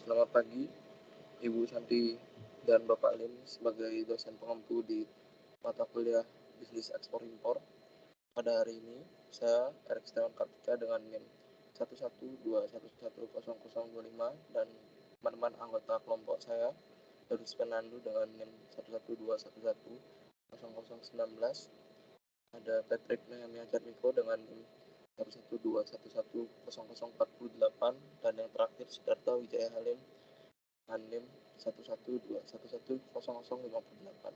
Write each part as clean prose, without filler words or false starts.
Selamat pagi, Ibu Santi dan Bapak Lim sebagai dosen pengampu di mata kuliah Bisnis Ekspor Impor. Pada hari ini, saya Erik Setiawan Kartika dengan NIM 112110025 dan teman-teman anggota kelompok saya, Darus Penandu dengan NIM 112110019. Ada Patrick Nehemia Jatmiko dengan NIM 112110048 dan yang terakhir Siddhartha Wijaya Halim dengan NIM 112110058.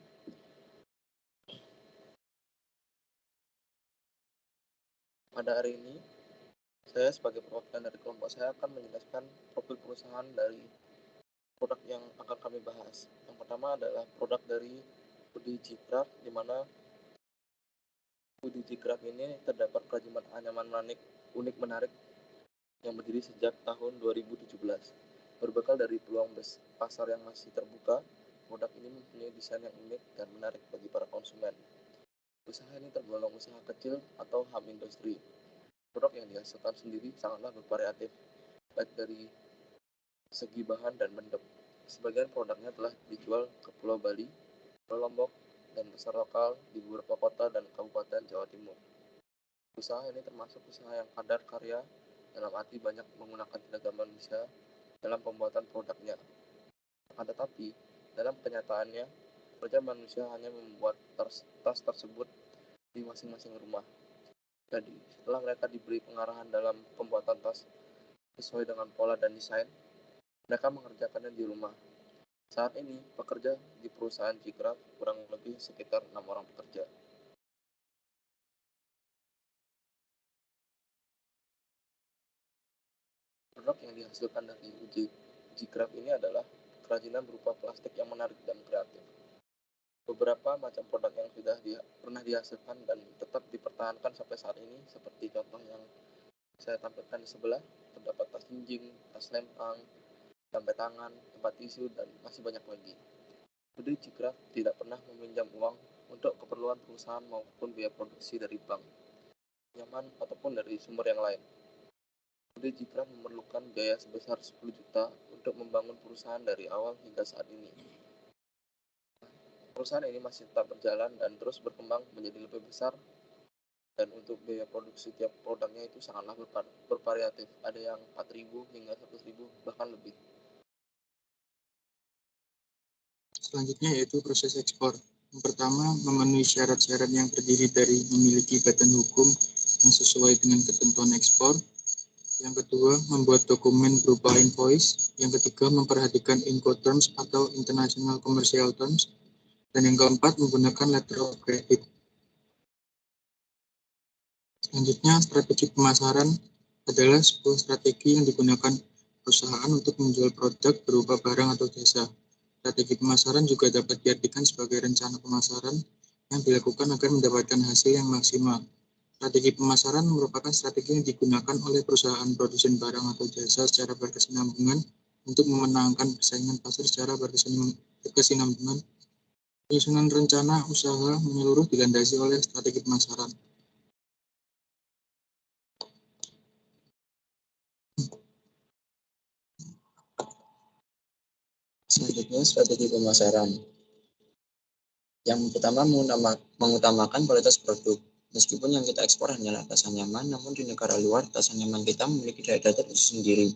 Pada hari ini, saya sebagai perwakilan dari kelompok saya akan menjelaskan profil perusahaan dari produk yang akan kami bahas. Yang pertama adalah produk dari Hoodie G-Craft, di mana Hoodie G-Craft ini terdapat kerajinan anyaman unik menarik yang berdiri sejak tahun 2017. Berbekal dari peluang pasar yang masih terbuka, produk ini mempunyai desain yang unik dan menarik bagi para konsumen. Usaha ini tergolong usaha kecil atau home industri. Produk yang dihasilkan sendiri sangatlah bervariatif, baik dari segi bahan dan bentuk. Sebagian produknya telah dijual ke Pulau Bali, Pulau Lombok, dan pasar lokal di beberapa kota dan kabupaten Jawa Timur. Usaha ini termasuk usaha yang padat karya, dalam arti banyak menggunakan tenaga manusia dalam pembuatan produknya. Akan tetapi, dalam kenyataannya, kerja manusia hanya membuat tas tersebut di masing-masing rumah. Jadi, setelah mereka diberi pengarahan dalam pembuatan tas sesuai dengan pola dan desain, mereka mengerjakannya di rumah. Saat ini, pekerja di perusahaan G-Craft kurang lebih sekitar 6 orang pekerja. Produk yang dihasilkan dari G-Craft ini adalah kerajinan berupa plastik yang menarik dan kreatif. Beberapa macam produk yang sudah pernah dihasilkan dan tetap dipertahankan sampai saat ini, seperti contoh yang saya tampilkan di sebelah, terdapat tas jinjing, tas lempang, sampai tangan, tempat tisu, dan masih banyak lagi. Hoodie G-Craft tidak pernah meminjam uang untuk keperluan perusahaan maupun biaya produksi dari bank, pinjaman, ataupun dari sumber yang lain. Hoodie G-Craft memerlukan biaya sebesar 10 juta untuk membangun perusahaan dari awal hingga saat ini. Perusahaan ini masih tetap berjalan dan terus berkembang menjadi lebih besar, dan untuk biaya produksi tiap produknya itu sangatlah bervariatif. Ada yang 4.000 hingga 100.000 bahkan lebih. Selanjutnya yaitu proses ekspor. Yang pertama, memenuhi syarat-syarat yang terdiri dari memiliki badan hukum yang sesuai dengan ketentuan ekspor. Yang kedua, membuat dokumen berupa invoice. Yang ketiga, memperhatikan Incoterms atau International Commercial Terms. Dan yang keempat, menggunakan letter of credit. Selanjutnya, strategi pemasaran adalah sebuah strategi yang digunakan perusahaan untuk menjual produk berupa barang atau jasa. Strategi pemasaran juga dapat diartikan sebagai rencana pemasaran yang dilakukan agar mendapatkan hasil yang maksimal. Strategi pemasaran merupakan strategi yang digunakan oleh perusahaan produsen barang atau jasa secara berkesinambungan untuk memenangkan persaingan pasar secara berkesinambungan. Penyusunan rencana usaha menyeluruh dilandasi oleh strategi pemasaran. Selanjutnya, strategi pemasaran. Yang pertama, mengutamakan kualitas produk. Meskipun yang kita ekspor hanyalah tas anyaman, namun di negara luar tas anyaman kita memiliki daya tarik tersendiri.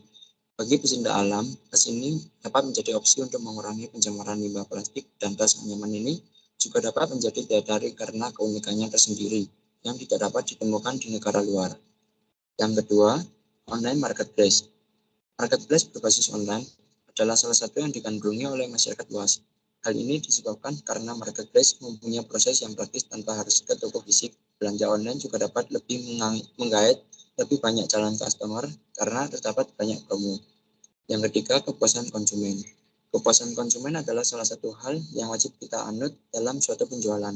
Bagi pecinta alam, tas ini dapat menjadi opsi untuk mengurangi pencemaran limbah plastik, dan tas anyaman ini juga dapat menjadi daya tarik karena keunikannya tersendiri yang tidak dapat ditemukan di negara luar. Yang kedua, online marketplace. Marketplace berbasis online adalah salah satu yang digandrungi oleh masyarakat luas. Hal ini disebabkan karena marketplace mempunyai proses yang praktis tanpa harus ke toko fisik. Belanja online juga dapat lebih menggait lebih banyak calon customer karena terdapat banyak promo. Yang ketiga, kepuasan konsumen. Kepuasan konsumen adalah salah satu hal yang wajib kita anut dalam suatu penjualan.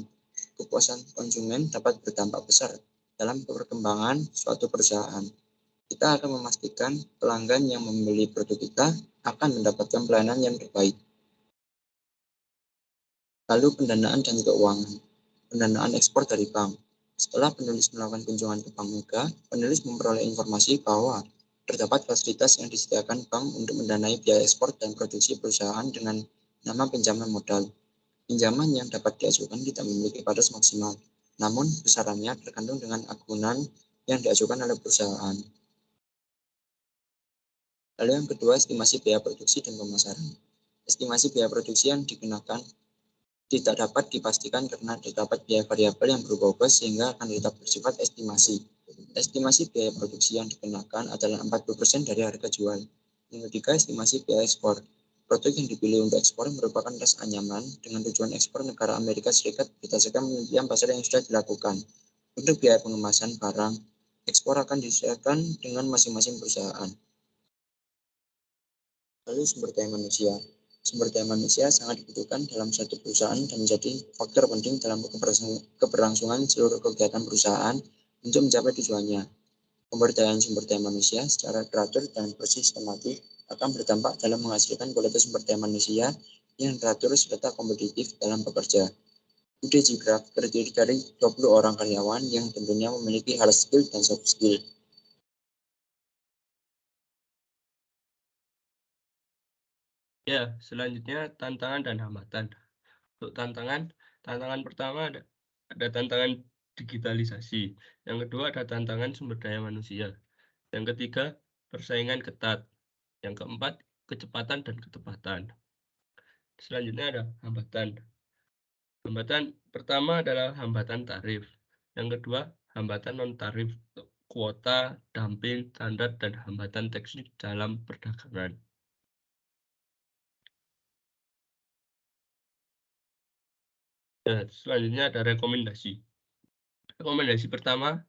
Kepuasan konsumen dapat berdampak besar dalam perkembangan suatu perusahaan. Kita akan memastikan pelanggan yang membeli produk kita akan mendapatkan pelayanan yang terbaik. Lalu pendanaan dan keuangan. Pendanaan ekspor dari bank. Setelah penulis melakukan kunjungan ke Bank Mega, penulis memperoleh informasi bahwa Terdapat fasilitas yang disediakan bank untuk mendanai biaya ekspor dan produksi perusahaan dengan nama pinjaman modal. Pinjaman yang dapat diajukan tidak memiliki batas maksimal, namun besarannya tergantung dengan agunan yang diajukan oleh perusahaan. Lalu yang kedua, estimasi biaya produksi dan pemasaran. Estimasi biaya produksi yang digunakan tidak dapat dipastikan karena terdapat biaya variabel yang berubah-ubah sehingga akan tetap bersifat estimasi. Estimasi biaya produksi yang digunakan adalah 40% dari harga jual. Yang ketiga, estimasi biaya ekspor. Produk yang dipilih untuk ekspor merupakan tes anyaman dengan tujuan ekspor negara Amerika Serikat berdasarkan penelitian pasar yang sudah dilakukan. Untuk biaya pengemasan barang, ekspor akan disesuaikan dengan masing-masing perusahaan. Lalu sumber daya manusia. Sumber daya manusia sangat dibutuhkan dalam satu perusahaan dan menjadi faktor penting dalam keberlangsungan seluruh kegiatan perusahaan untuk mencapai tujuannya. Pemberdayaan sumber daya manusia secara teratur dan bersistematik akan berdampak dalam menghasilkan kualitas sumber daya manusia yang teratur serta kompetitif dalam bekerja. UDG Craft terdiri dari 20 orang karyawan yang tentunya memiliki hard skill dan soft skill. Ya, selanjutnya tantangan dan hambatan. Untuk tantangan pertama ada tantangan digitalisasi. Yang kedua ada tantangan sumber daya manusia. Yang ketiga, persaingan ketat. Yang keempat, kecepatan dan ketepatan. Selanjutnya ada hambatan. Hambatan pertama adalah hambatan tarif. Yang kedua, hambatan non-tarif, kuota, dumping, standar, dan hambatan teknik dalam perdagangan. Nah, selanjutnya ada rekomendasi. Rekomendasi pertama,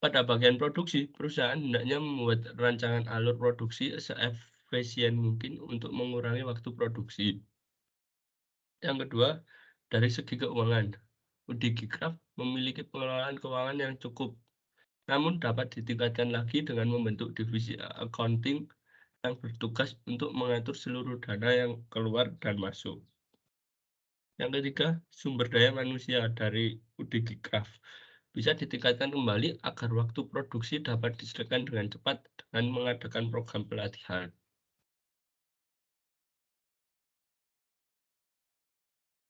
pada bagian produksi, perusahaan hendaknya membuat rancangan alur produksi seefisien mungkin untuk mengurangi waktu produksi. Yang kedua, dari segi keuangan, UDG Craft memiliki pengelolaan keuangan yang cukup, namun dapat ditingkatkan lagi dengan membentuk divisi accounting yang bertugas untuk mengatur seluruh dana yang keluar dan masuk. Yang ketiga, sumber daya manusia dari UDG Craft bisa ditingkatkan kembali agar waktu produksi dapat diselesaikan dengan cepat dengan mengadakan program pelatihan.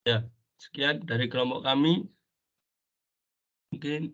Ya, sekian dari kelompok kami. Mungkin